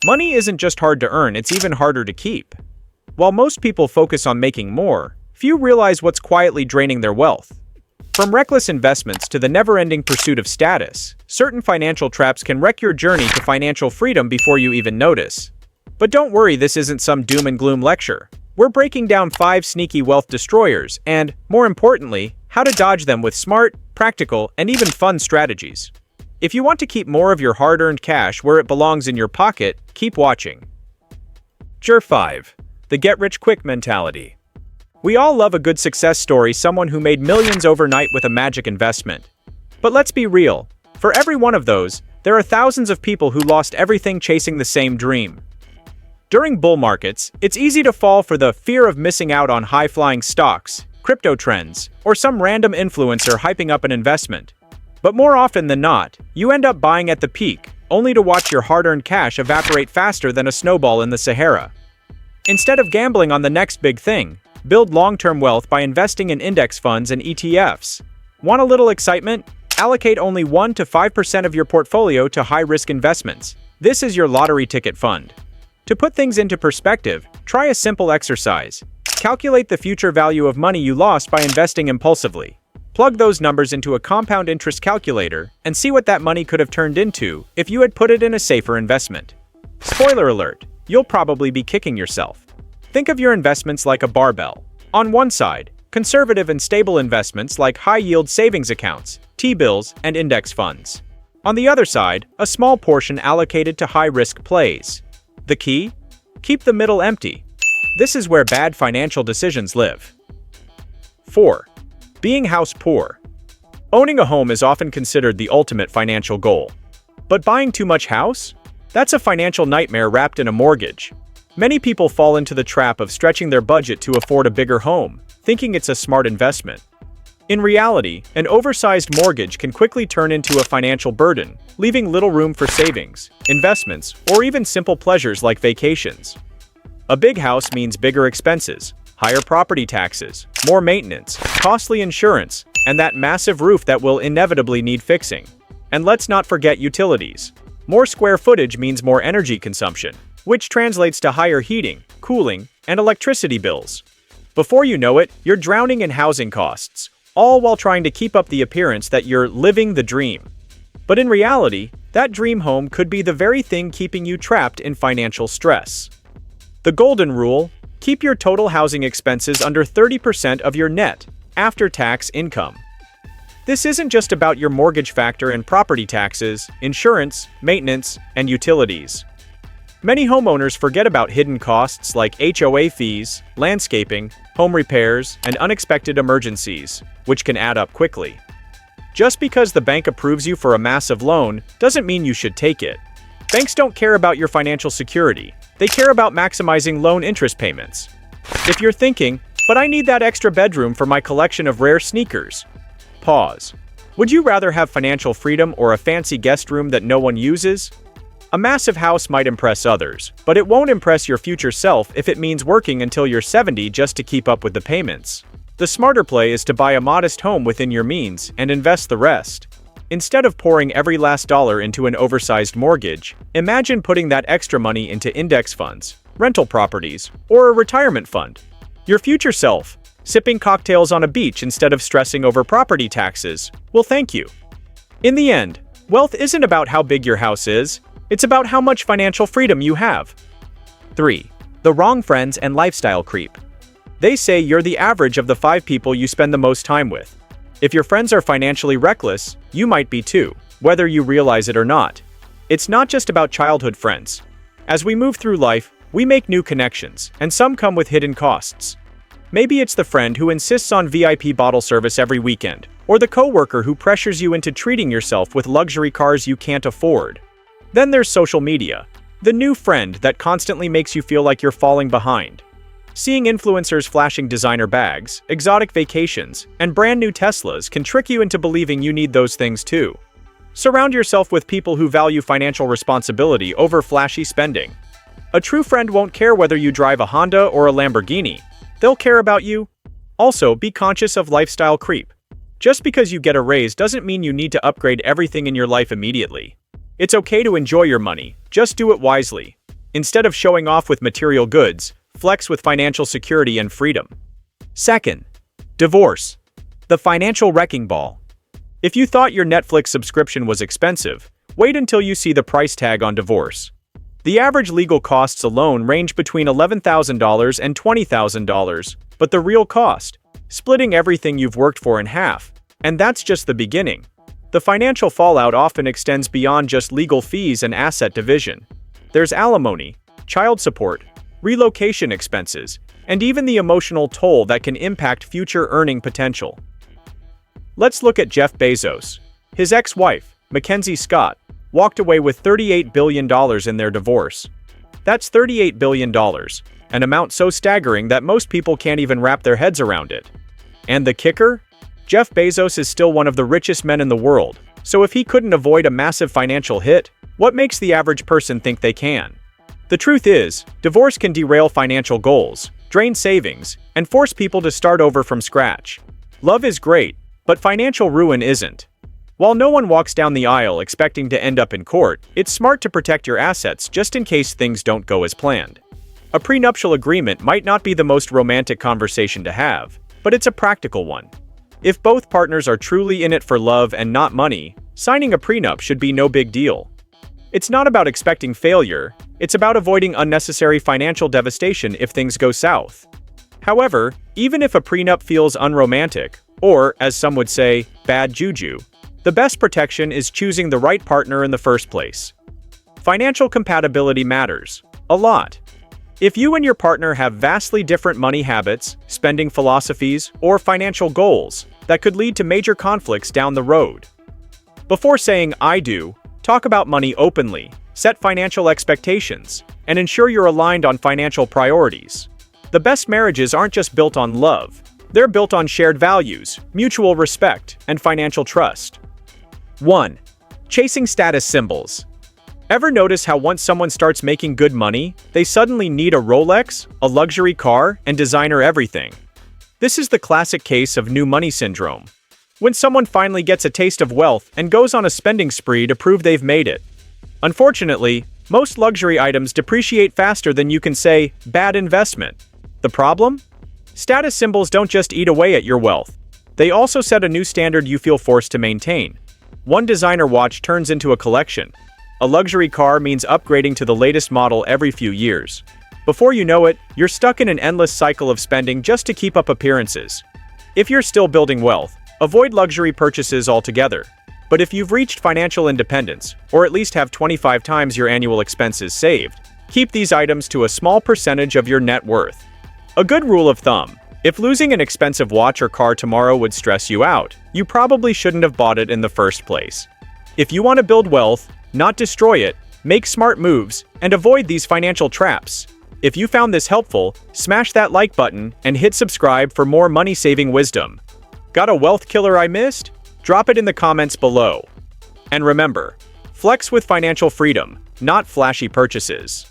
Money isn't just hard to earn, it's even harder to keep. While most people focus on making more, few realize what's quietly draining their wealth. From reckless investments to the never-ending pursuit of status, certain financial traps can wreck your journey to financial freedom before you even notice. But don't worry, this isn't some doom and gloom lecture. We're breaking down 5 sneaky wealth destroyers and, more importantly, how to dodge them with smart, practical, and even fun strategies. If you want to keep more of your hard-earned cash where it belongs in your pocket, keep watching. Jur 5. The get-rich-quick mentality. We all love a good success story, someone who made millions overnight with a magic investment. But let's be real, for every one of those, there are thousands of people who lost everything chasing the same dream. During bull markets, it's easy to fall for the fear of missing out on high-flying stocks, crypto trends, or some random influencer hyping up an investment. But more often than not, you end up buying at the peak, only to watch your hard-earned cash evaporate faster than a snowball in the Sahara. Instead of gambling on the next big thing, build long-term wealth by investing in index funds and ETFs. Want a little excitement? Allocate only 1 to 5% of your portfolio to high-risk investments. This is your lottery ticket fund. To put things into perspective, try a simple exercise. Calculate the future value of money you lost by investing impulsively. Plug those numbers into a compound interest calculator and see what that money could have turned into if you had put it in a safer investment. Spoiler alert, you'll probably be kicking yourself. Think of your investments like a barbell. On one side, conservative and stable investments like high-yield savings accounts, T-bills, and index funds. On the other side, a small portion allocated to high-risk plays. The key? Keep the middle empty. This is where bad financial decisions live. 4. Being house poor. Owning a home is often considered the ultimate financial goal. But buying too much house? That's a financial nightmare wrapped in a mortgage. Many people fall into the trap of stretching their budget to afford a bigger home, thinking it's a smart investment. In reality, an oversized mortgage can quickly turn into a financial burden, leaving little room for savings, investments, or even simple pleasures like vacations. A big house means bigger expenses, higher property taxes, more maintenance, costly insurance, and that massive roof that will inevitably need fixing. And let's not forget utilities. More square footage means more energy consumption, which translates to higher heating, cooling, and electricity bills. Before you know it, you're drowning in housing costs, all while trying to keep up the appearance that you're living the dream. But in reality, that dream home could be the very thing keeping you trapped in financial stress. The golden rule: keep your total housing expenses under 30% of your net, after-tax income. This isn't just about your mortgage factor and property taxes, insurance, maintenance, and utilities. Many homeowners forget about hidden costs like HOA fees, landscaping, home repairs, and unexpected emergencies, which can add up quickly. Just because the bank approves you for a massive loan doesn't mean you should take it. Banks don't care about your financial security. They care about maximizing loan interest payments. If you're thinking, but I need that extra bedroom for my collection of rare sneakers. Pause. Would you rather have financial freedom or a fancy guest room that no one uses? A massive house might impress others, but it won't impress your future self if it means working until you're 70 just to keep up with the payments. The smarter play is to buy a modest home within your means and invest the rest. Instead of pouring every last dollar into an oversized mortgage, imagine putting that extra money into index funds, rental properties, or a retirement fund. Your future self, sipping cocktails on a beach instead of stressing over property taxes, will thank you. In the end, wealth isn't about how big your house is. It's about how much financial freedom you have. 3. The wrong friends and lifestyle creep. They say you're the average of the 5 people you spend the most time with. If your friends are financially reckless, you might be too, whether you realize it or not. It's not just about childhood friends. As we move through life, we make new connections, and some come with hidden costs. Maybe it's the friend who insists on VIP bottle service every weekend, or the coworker who pressures you into treating yourself with luxury cars you can't afford. Then there's social media, the new friend that constantly makes you feel like you're falling behind. Seeing influencers flashing designer bags, exotic vacations, and brand new Teslas can trick you into believing you need those things too. Surround yourself with people who value financial responsibility over flashy spending. A true friend won't care whether you drive a Honda or a Lamborghini. They'll care about you. Also, be conscious of lifestyle creep. Just because you get a raise doesn't mean you need to upgrade everything in your life immediately. It's okay to enjoy your money, just do it wisely. Instead of showing off with material goods, flex with financial security and freedom. Second, divorce. The financial wrecking ball. If you thought your Netflix subscription was expensive, wait until you see the price tag on divorce. The average legal costs alone range between $11,000 and $20,000, but the real cost, splitting everything you've worked for in half. And that's just the beginning. The financial fallout often extends beyond just legal fees and asset division. There's alimony, child support, relocation expenses, and even the emotional toll that can impact future earning potential. Let's look at Jeff Bezos. His ex-wife, Mackenzie Scott, walked away with $38 billion in their divorce. That's $38 billion, an amount so staggering that most people can't even wrap their heads around it. And the kicker? Jeff Bezos is still one of the richest men in the world, so if he couldn't avoid a massive financial hit, what makes the average person think they can? The truth is, divorce can derail financial goals, drain savings, and force people to start over from scratch. Love is great, but financial ruin isn't. While no one walks down the aisle expecting to end up in court, it's smart to protect your assets just in case things don't go as planned. A prenuptial agreement might not be the most romantic conversation to have, but it's a practical one. If both partners are truly in it for love and not money, signing a prenup should be no big deal. It's not about expecting failure, it's about avoiding unnecessary financial devastation if things go south. However, even if a prenup feels unromantic, or, as some would say, bad juju, the best protection is choosing the right partner in the first place. Financial compatibility matters a lot. If you and your partner have vastly different money habits, spending philosophies, or financial goals, that could lead to major conflicts down the road. Before saying "I do," talk about money openly, set financial expectations, and ensure you're aligned on financial priorities. The best marriages aren't just built on love, they're built on shared values, mutual respect, and financial trust. 1. Chasing status symbols. Ever notice how once someone starts making good money, they suddenly need a Rolex, a luxury car, and designer everything? This is the classic case of new money syndrome. When someone finally gets a taste of wealth and goes on a spending spree to prove they've made it. Unfortunately, most luxury items depreciate faster than you can say, bad investment. The problem? Status symbols don't just eat away at your wealth. They also set a new standard you feel forced to maintain. One designer watch turns into a collection. A luxury car means upgrading to the latest model every few years. Before you know it, you're stuck in an endless cycle of spending just to keep up appearances. If you're still building wealth, avoid luxury purchases altogether. But if you've reached financial independence, or at least have 25 times your annual expenses saved, keep these items to a small percentage of your net worth. A good rule of thumb: if losing an expensive watch or car tomorrow would stress you out, you probably shouldn't have bought it in the first place. If you want to build wealth, not destroy it, make smart moves, and avoid these financial traps. If you found this helpful, smash that like button and hit subscribe for more money-saving wisdom. Got a wealth killer I missed? Drop it in the comments below. And remember, flex with financial freedom, not flashy purchases.